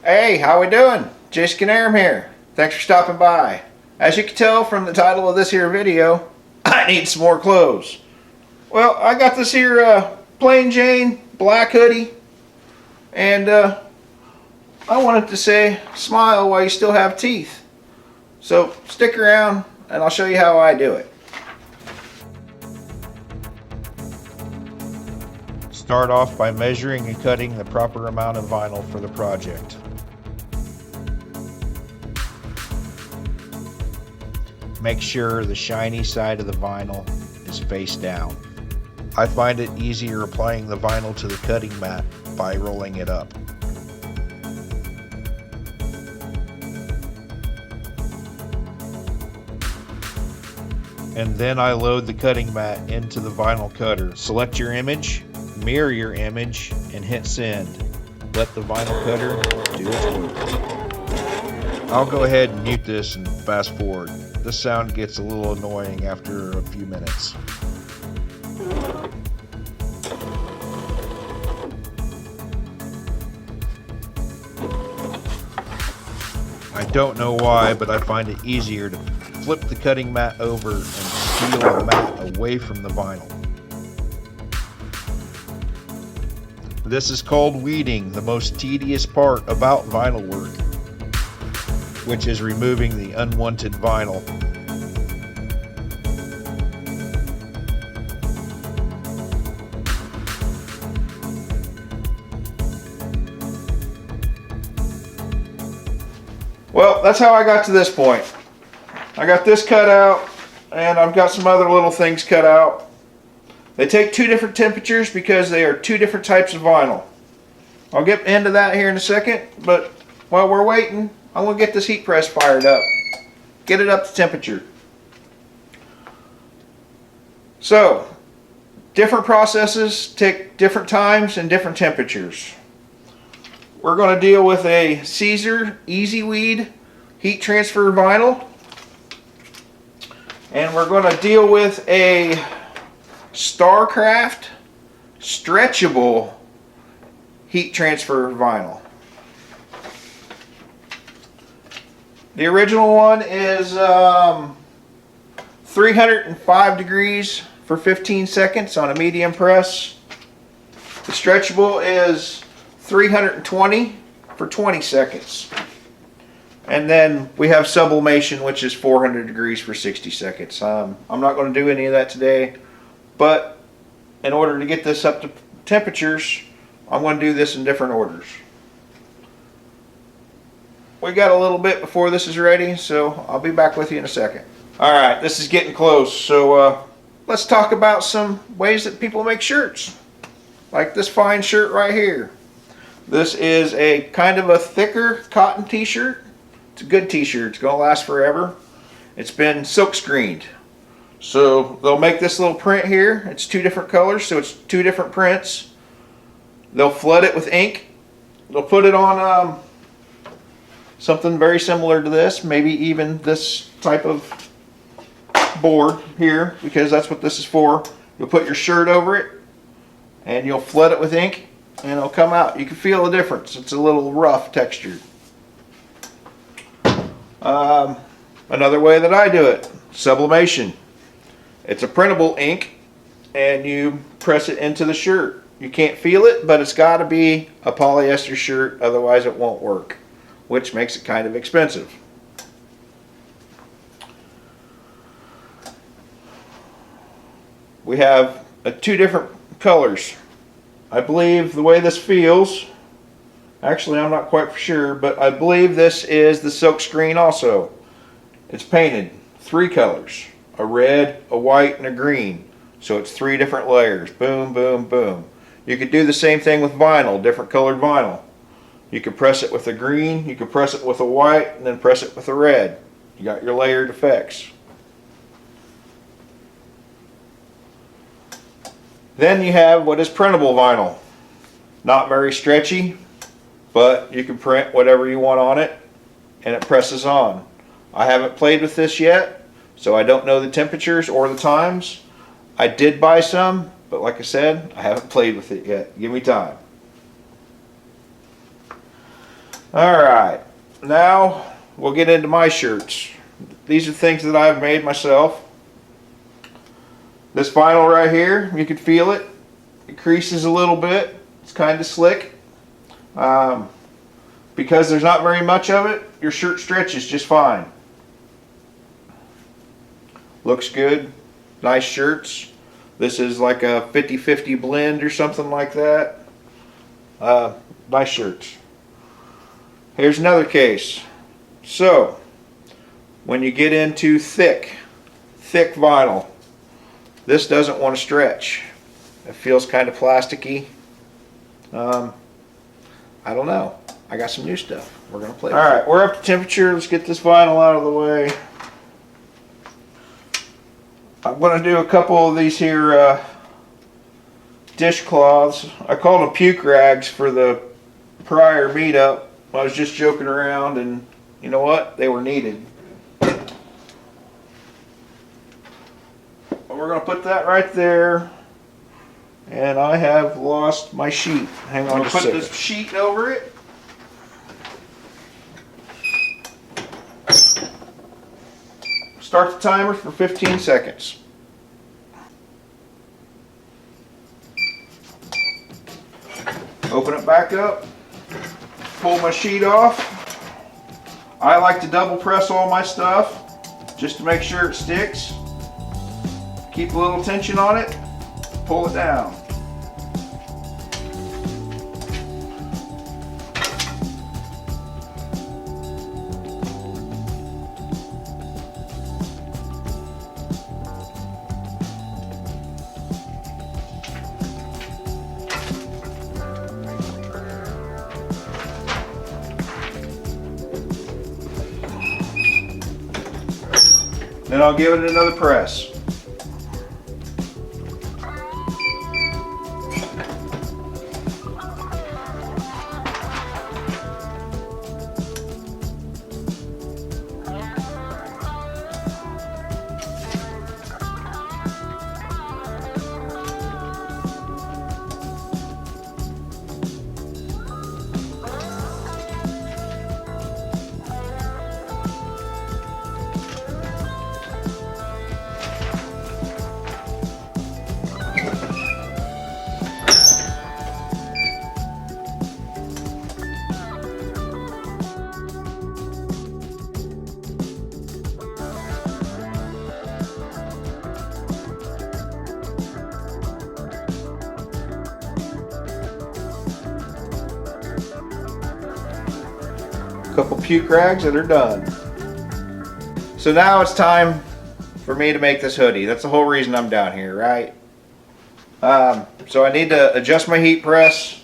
Hey, how we doing? Ilknierim here. Thanks for stopping by. As you can tell from the title of this here video, I need some more clothes. Well, I got this here plain Jane black hoodie, and I wanted to say smile while you still have teeth. So stick around and I'll show you how I do it. Start off by measuring and cutting the proper amount of vinyl for the project. Make sure the shiny side of the vinyl is face down. I find it easier applying the vinyl to the cutting mat by rolling it up. And then I load the cutting mat into the vinyl cutter. Select your image, mirror your image, and hit send. Let the vinyl cutter do its work. I'll go ahead and mute this and fast forward. This sound gets a little annoying after a few minutes. I don't know why, but I find it easier to flip the cutting mat over and peel the mat away from the vinyl. This is called weeding, the most tedious part about vinyl work, which is removing the unwanted vinyl. Well, that's how I got to this point. I got this cut out, and I've got some other little things cut out. They take two different temperatures because they are two different types of vinyl. I'll get into that here in a second, but while we're waiting, I'm going to get this heat press fired up. Get it up to temperature. So, different processes take different times and different temperatures. We're going to deal with a Caesar Easy Weed heat transfer vinyl. And we're going to deal with a StarCraft Stretchable heat transfer vinyl. The original one is 305 degrees for 15 seconds on a medium press. The stretchable is 320 for 20 seconds. And then we have sublimation, which is 400 degrees for 60 seconds. I'm not going to do any of that today, but in order to get this up to temperatures, I'm going to do this in different orders. We got a little bit before this is ready, so I'll be back with you in a second. Alright, this is getting close, so let's talk about some ways that people make shirts. Like this fine shirt right here. This is a kind of a thicker cotton t-shirt. It's a good t-shirt. It's going to last forever. It's been silk screened. So they'll make this little print here. It's two different colors, so it's two different prints. They'll flood it with ink. They'll put it on something very similar to this, maybe even this type of board here, because that's what this is for. You'll put your shirt over it and you'll flood it with ink and it'll come out. You can feel the difference. It's a little rough textured. Another way that I do it, sublimation. It's a printable ink and you press it into the shirt. You can't feel it, but it's got to be a polyester shirt, otherwise it won't work, which makes it kind of expensive. We have two different colors. I believe the way this feels, actually I'm not quite for sure, but I believe this is the silk screen also. It's painted three colors, a red, a white, and a green. So it's three different layers, boom, boom, boom. You could do the same thing with vinyl, different colored vinyl. You could press it with a green, you could press it with a white, and then press it with a red. You got your layered effects. Then you have what is printable vinyl. Not very stretchy, but you can print whatever you want on it and it presses on. I haven't played with this yet, so I don't know the temperatures or the times. I did buy some, but like I said, I haven't played with it yet. Give me time. Alright, now we'll get into my shirts. These are things that I've made myself. This vinyl right here, you can feel it. It creases a little bit. It's kind of slick. Because there's not very much of it, your shirt stretches just fine. Looks good. Nice shirts. This is like a 50-50 blend or something like that. Nice shirts. Here's another case. So, when you get into thick vinyl, this doesn't want to stretch. It feels kind of plasticky. I don't know. I got some new stuff. We're going to play with it. Alright, we're up to temperature. Let's get this vinyl out of the way. I'm going to do a couple of these here dishcloths. I called them puke rags for the prior meetup. I was just joking around, and you know what? They were needed. We're going to put that right there. And I have lost my sheet. Hang on just a second. Put this sheet over it. Start the timer for 15 seconds. Open it back up. Pull my sheet off. I like to double press all my stuff just to make sure it sticks. Keep a little tension on it. Pull it down. Then I'll give it another press. Couple puke rags that are done. So now it's time for me to make this hoodie. That's the whole reason I'm down here, right? So I need to adjust my heat press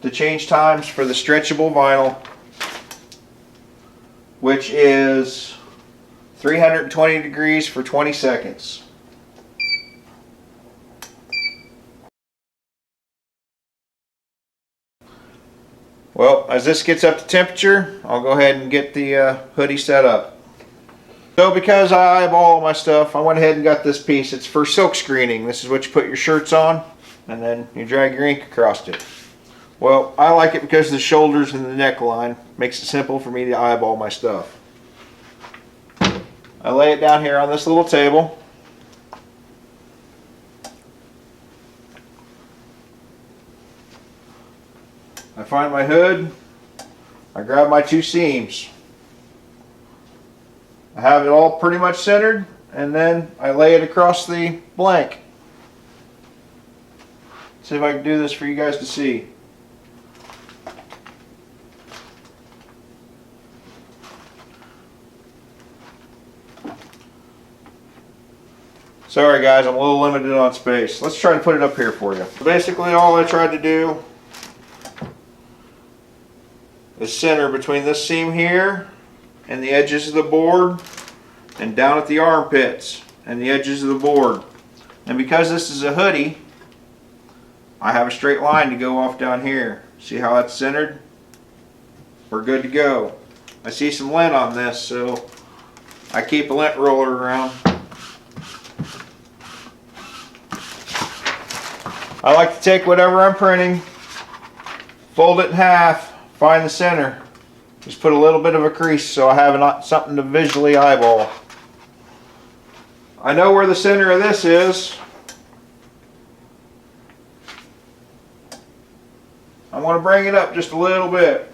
to change times for the stretchable vinyl, which is 320 degrees for 20 seconds. Well, as this gets up to temperature, I'll go ahead and get the hoodie set up. So because I have all my stuff, I went ahead and got this piece. It's for silk screening. This is what you put your shirts on, and then you drag your ink across it. Well, I like it because of the shoulders and the neckline. Makes it simple for me to eyeball my stuff. I lay it down here on this little table. I find my hood, I grab my two seams. I have it all pretty much centered, and then I lay it across the blank. See if I can do this for you guys to see. Sorry guys, I'm a little limited on space. Let's try to put it up here for you. Basically all I tried to do is center between this seam here and the edges of the board, and down at the armpits and the edges of the board. And because this is a hoodie, I have a straight line to go off down here. See how that's centered? We're good to go. I see some lint on this, so I keep a lint roller around. I like to take whatever I'm printing, fold it in half, find the center, Just put a little bit of a crease so I have something to visually eyeball. I know where the center of this is. I want to bring it up just a little bit.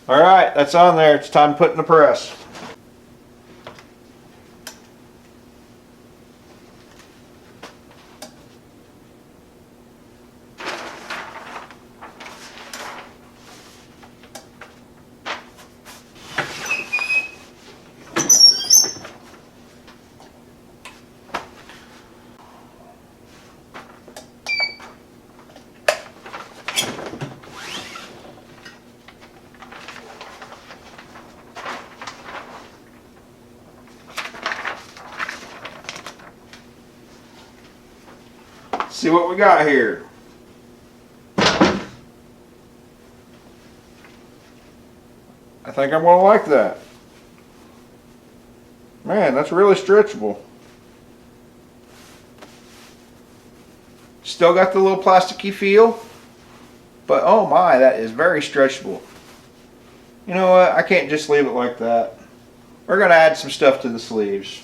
Alright, that's on there. It's time to put in the press. See what we got here. I think I'm gonna like that. Man, that's really stretchable. Still got the little plasticky feel, but oh my, that is very stretchable. You know what? I can't just leave it like that. We're gonna add some stuff to the sleeves.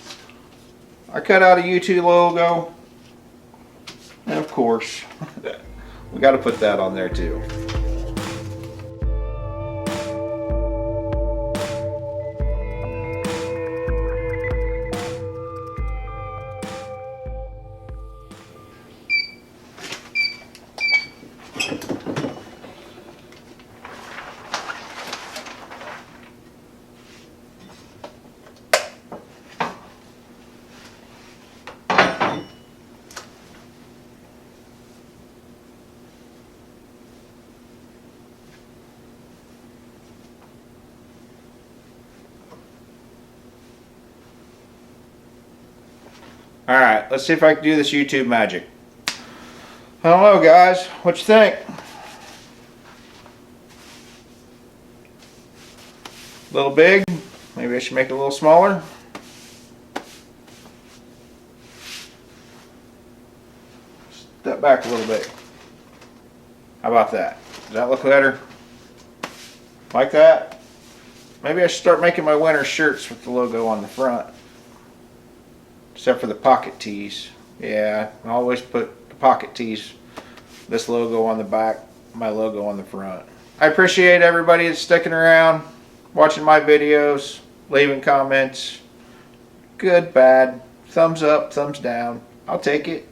I cut out a U2 logo. And of course, we got to put that on there too. Alright, let's see if I can do this YouTube magic. I don't know, guys. What you think? A little big? Maybe I should make it a little smaller? Step back a little bit. How about that? Does that look better? Like that? Maybe I should start making my winter shirts with the logo on the front. Except for the pocket tees. Yeah, I always put the pocket tees, this logo on the back, my logo on the front. I appreciate everybody that's sticking around, watching my videos, leaving comments. Good, bad, thumbs up, thumbs down. I'll take it.